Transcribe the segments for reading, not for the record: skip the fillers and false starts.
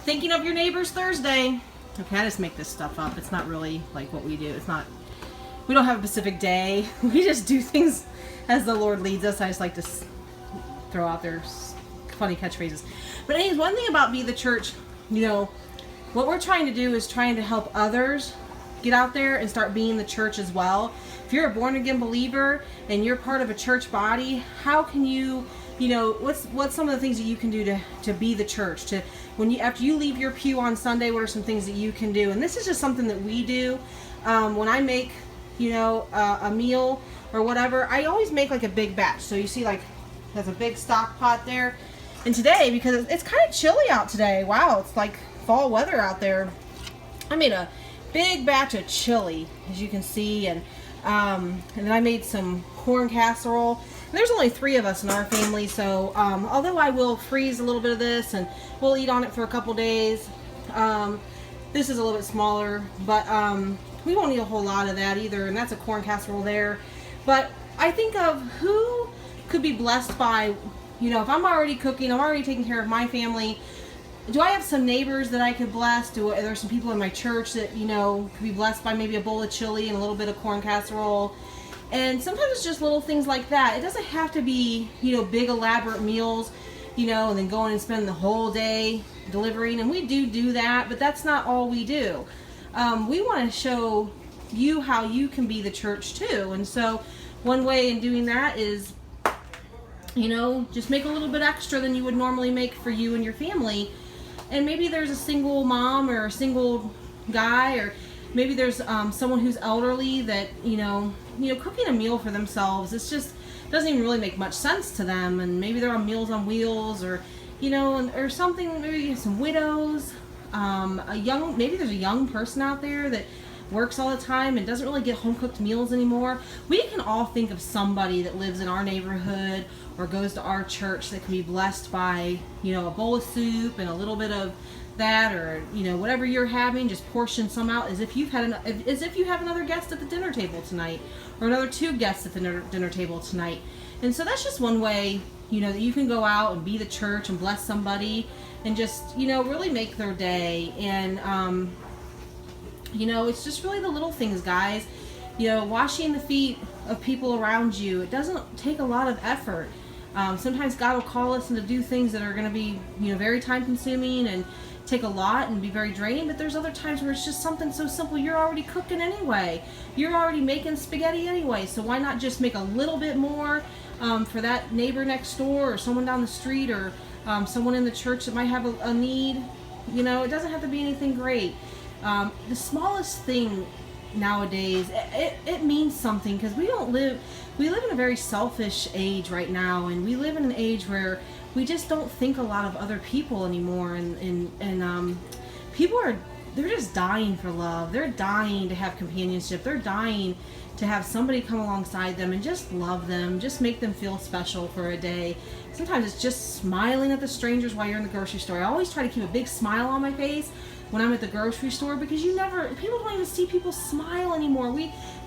Thinking of your neighbors Thursday. Okay, I just make this stuff up. It's not really like what we do. It's not, we don't have a specific day. We just do things as the Lord leads us. I just like to throw out there funny catchphrases. But anyways, one thing about Be the Church, you know, what we're trying to do is trying to help others get out there and start being the church as well. If you're a born again believer and you're part of a church body, how can you, you know, what's some of the things that you can do to be the church? To when you, after you leave your pew on Sunday, what are some things that you can do? And this is just something that we do. When I make, you know, a meal or whatever, I always make like a big batch. So you see, like, there's a big stock pot there. And today, because it's kind of chilly out today, wow, it's like fall weather out there, I made a big batch of chili, as you can see, and then I made some corn casserole. And there's only 3 of us in our family, so although I will freeze a little bit of this and we'll eat on it for a couple days, this is a little bit smaller, but we won't eat a whole lot of that either, and that's a corn casserole there. But I think of who could be blessed by, you know, if I'm already cooking, I'm already taking care of my family, do I have some neighbors that I could bless? Are there some people in my church that, you know, could be blessed by maybe a bowl of chili and a little bit of corn casserole? And sometimes it's just little things like that. It doesn't have to be, you know, big elaborate meals, you know, and then going and spending the whole day delivering. And we do that, but that's not all we do. We want to show you how you can be the church too. And so one way in doing that is, you know, just make a little bit extra than you would normally make for you and your family. And maybe there's a single mom or a single guy, or maybe there's someone who's elderly that, you know, cooking a meal for themselves, it's just doesn't even really make much sense to them. And maybe they're on Meals on Wheels, or, you know, or something, maybe some widows, maybe there's a young person out there that works all the time and doesn't really get home cooked meals anymore. We can all think of somebody that lives in our neighborhood or goes to our church that can be blessed by, you know, a bowl of soup and a little bit of that, or, you know, whatever you're having, just portion some out as if you have another guest at the dinner table tonight, or another 2 guests at the dinner table tonight. And so that's just one way, you know, that you can go out and be the church and bless somebody and just, you know, really make their day. And you know, it's just really the little things, guys. You know, washing the feet of people around you, it doesn't take a lot of effort. Sometimes God will call us to do things that are going to be, you know, very time consuming and take a lot and be very draining, but there's other times where it's just something so simple. You're already cooking anyway. You're already making spaghetti anyway, so why not just make a little bit more for that neighbor next door, or someone down the street, or someone in the church that might have a need. You know, it doesn't have to be anything great. The smallest thing nowadays, it means something, because we live in a very selfish age right now, and we live in an age where we just don't think a lot of other people anymore, and people they're just dying for love. They're dying to have companionship. They're dying to have somebody come alongside them and just love them, just make them feel special for a day. Sometimes it's just smiling at the strangers while you're in the grocery store. I always try to keep a big smile on my face when I'm at the grocery store, because people don't even see people smile anymore.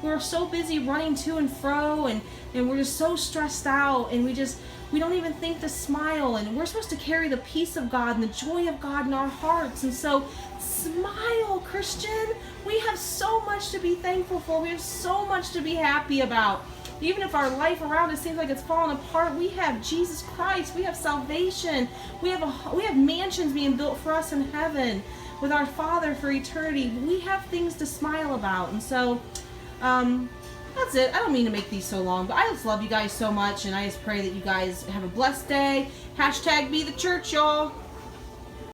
We're so busy running to and fro, and we're just so stressed out, and we don't even think to smile. And we're supposed to carry the peace of God and the joy of God in our hearts. And so smile, Christian. We have so much to be thankful for. We have so much to be happy about. Even if our life around us seems like it's falling apart, we have Jesus Christ. We have salvation. We have mansions being built for us in heaven with our Father for eternity. We have things to smile about. And so that's it. I don't mean to make these so long, but I just love you guys so much, and I just pray that you guys have a blessed day. #BeTheChurch, y'all.